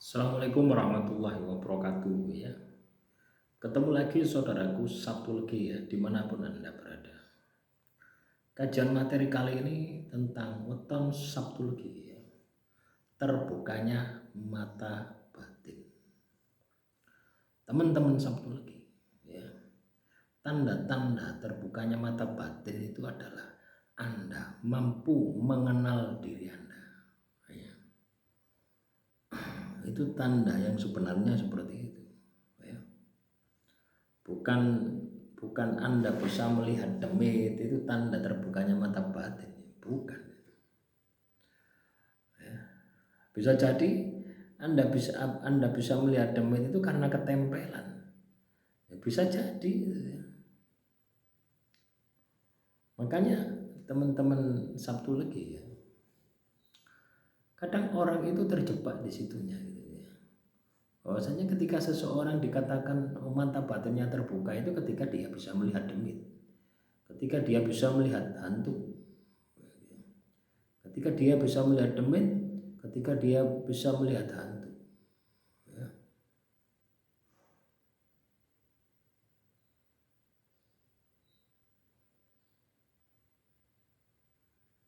Assalamualaikum warahmatullahi wabarakatuh ya. Ketemu lagi saudaraku Sabtu Legi ya, dimanapun Anda berada. Kajian materi kali ini tentang weton Sabtu Legi ya. Terbukanya mata batin. Teman-teman Sabtu Legi ya. Tanda-tanda terbukanya mata batin itu adalah Anda mampu mengenal diri Anda. Ya. Itu tanda yang sebenarnya seperti itu. Bukan Anda bisa melihat demit itu tanda terbukanya mata batin, bukan ya. Bisa jadi Anda bisa melihat demit itu karena ketempelan ya, bisa jadi ya. Makanya teman-teman Sabtu Legi ya, kadang orang itu terjebak di situnya gitu ya. Bahwasanya ketika seseorang dikatakan mata batinnya terbuka itu ketika dia bisa melihat demit, ketika dia bisa melihat hantu, ketika dia bisa melihat demit, ketika dia bisa melihat hantu ya.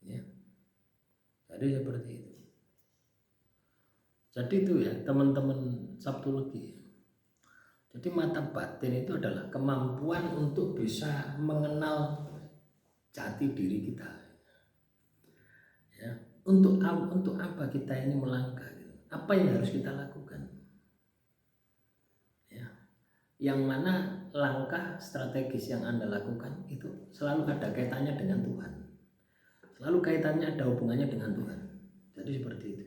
Ya. Jadi seperti itu. Jadi itu ya teman-teman Sabtu Legi. Jadi mata batin itu adalah kemampuan untuk bisa mengenal jati diri kita ya. Untuk apa kita ini melangkah gitu. Apa yang harus kita lakukan ya. Yang mana langkah strategis yang Anda lakukan itu selalu ada kaitannya dengan Tuhan, selalu kaitannya ada hubungannya dengan Tuhan. Jadi seperti itu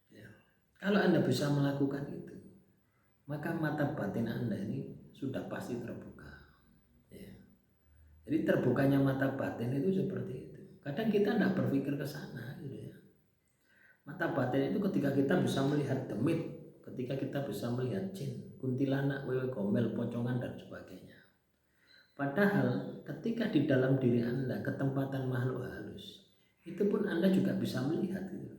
ya. Kalau Anda bisa melakukan itu, maka mata batin Anda ini sudah pasti terbuka ya. Jadi terbukanya mata batin itu seperti itu. Kadang kita tidak berpikir ke sana gitu ya. Mata batin itu ketika kita bisa melihat demit, ketika kita bisa melihat jin, kuntilanak, wewe gombel, pocongan dan sebagainya. Padahal ketika di dalam diri Anda ketempatan makhluk halus, itu pun Anda juga bisa melihat gitu.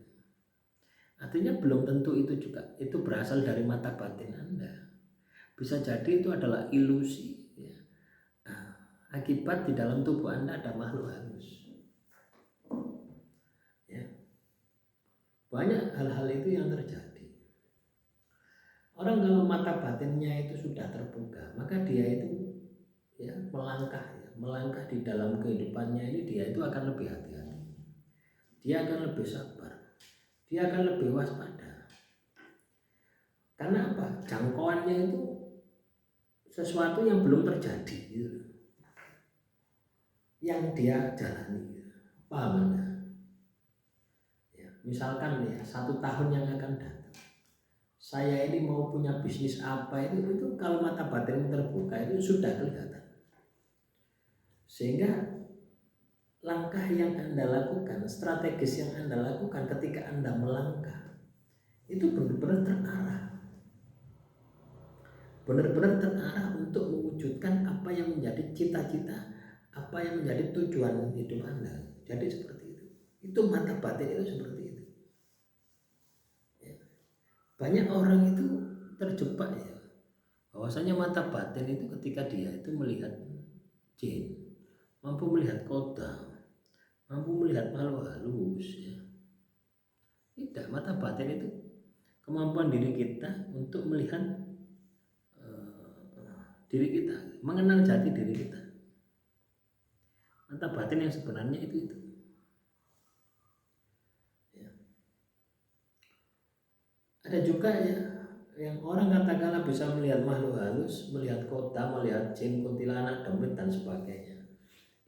Artinya belum tentu itu juga itu berasal dari mata batin Anda. Bisa jadi itu adalah ilusi ya. Nah, akibat di dalam tubuh Anda ada makhluk halus ya. Banyak hal-hal itu yang terjadi. Orang kalau mata batinnya itu sudah terbuka, maka dia itu ya melangkah di dalam kehidupannya ini, dia itu akan lebih hati-hati, dia akan lebih sabar, dia akan lebih waspada. Karena apa? Jangkauannya itu sesuatu yang belum terjadi gitu, yang dia jalani gitu. Paham Anda? Ya, misalkan ya 1 tahun yang akan datang, saya ini mau punya bisnis apa itu kalau mata batin terbuka itu sudah kelihatan. Sehingga langkah yang Anda lakukan, strategis yang Anda lakukan ketika Anda melangkah itu benar-benar terarah. Benar-benar terarah untuk mewujudkan apa yang menjadi cita-cita, apa yang menjadi tujuan hidup Anda. Jadi seperti itu. Itu mata batin itu seperti itu. Ya. Banyak orang itu terjebak ya. Bahwasanya mata batin itu ketika dia itu melihat jin, mampu melihat kodam, mampu melihat makhluk halus ya. Tidak, mata batin itu kemampuan diri kita untuk melihat diri kita, mengenal jati diri kita. Mata batin yang sebenarnya itu ya. Ada juga ya yang orang katakanlah bisa melihat makhluk halus, melihat kodam, melihat jin, kuntilanak, demit dan sebagainya.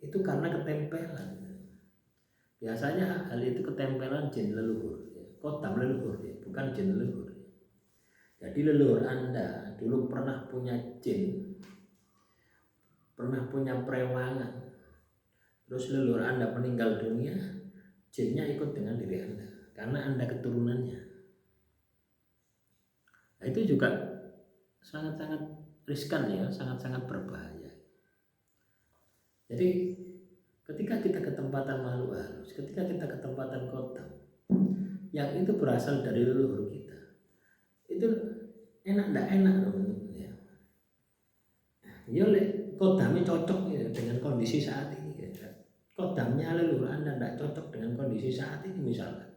Itu karena ketempelan. Biasanya hal itu ketempelan jin leluhur ya. Kodam leluhur ya, bukan jin leluhur ya. Jadi leluhur Anda dulu pernah punya jin, pernah punya prewangan, terus leluhur Anda meninggal dunia, jinnya ikut dengan diri Anda karena Anda keturunannya. Nah, itu juga sangat-sangat riskan ya, sangat-sangat berbahaya. Jadi ketika kita ketempatan makhluk halus, ketika kita ketempatan kodam, yang itu berasal dari leluhur kita, itu enak ndak enak ya. Ya lek kodamnya cocok ya, dengan kondisi saat ini ya. Kodamnya leluhur Anda ndak cocok dengan kondisi saat ini misalkan.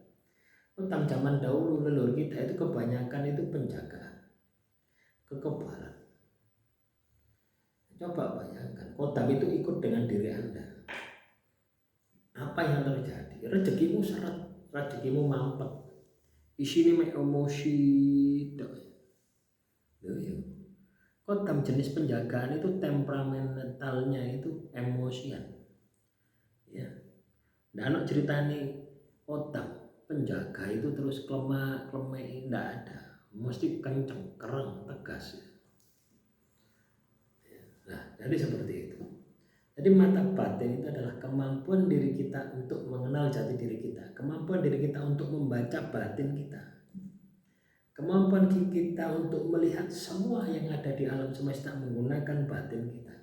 Kodam zaman dahulu leluhur kita itu kebanyakan itu penjagaan, kekebalan. Coba bayangkan, kodam itu ikut dengan diri Anda. Apa yang terjadi? Rezekimu seret, rezekimu mampet. Isinya mek emosi dok. Ya. Kodam jenis penjagaan itu temperamentalnya itu emosian. Ya. Dan ceritanya kodam penjaga itu terus klemak tidak ada, mesti kenceng, kereng, tegas. Nah, jadi seperti itu. Jadi mata batin itu adalah kemampuan diri kita untuk mengenal jati diri kita, kemampuan diri kita untuk membaca batin kita, kemampuan kita untuk melihat semua yang ada di alam semesta menggunakan batin kita.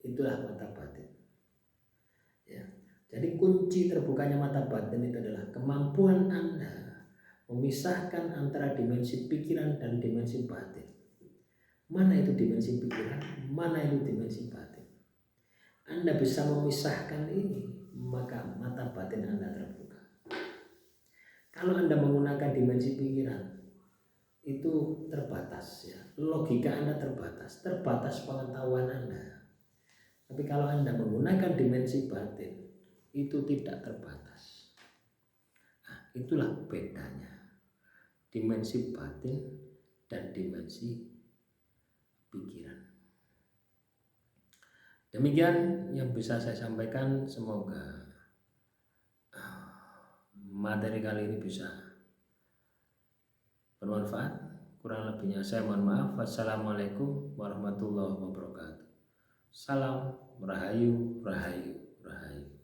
Itulah mata batin. Ya. Jadi kunci terbukanya mata batin itu adalah kemampuan Anda memisahkan antara dimensi pikiran dan dimensi batin. Mana itu dimensi pikiran, mana itu dimensi batin. Anda bisa memisahkan ini, maka mata batin Anda terbuka. Kalau Anda menggunakan dimensi pikiran, itu terbatas ya, logika Anda terbatas pengetahuan Anda. Tapi kalau Anda menggunakan dimensi batin, itu tidak terbatas. Nah, itulah bedanya dimensi batin dan dimensi pikiran. Demikian yang bisa saya sampaikan, semoga materi kali ini bisa bermanfaat. Kurang lebihnya saya mohon maaf. Wassalamualaikum warahmatullahi wabarakatuh. Salam Rahayu, Rahayu, Rahayu.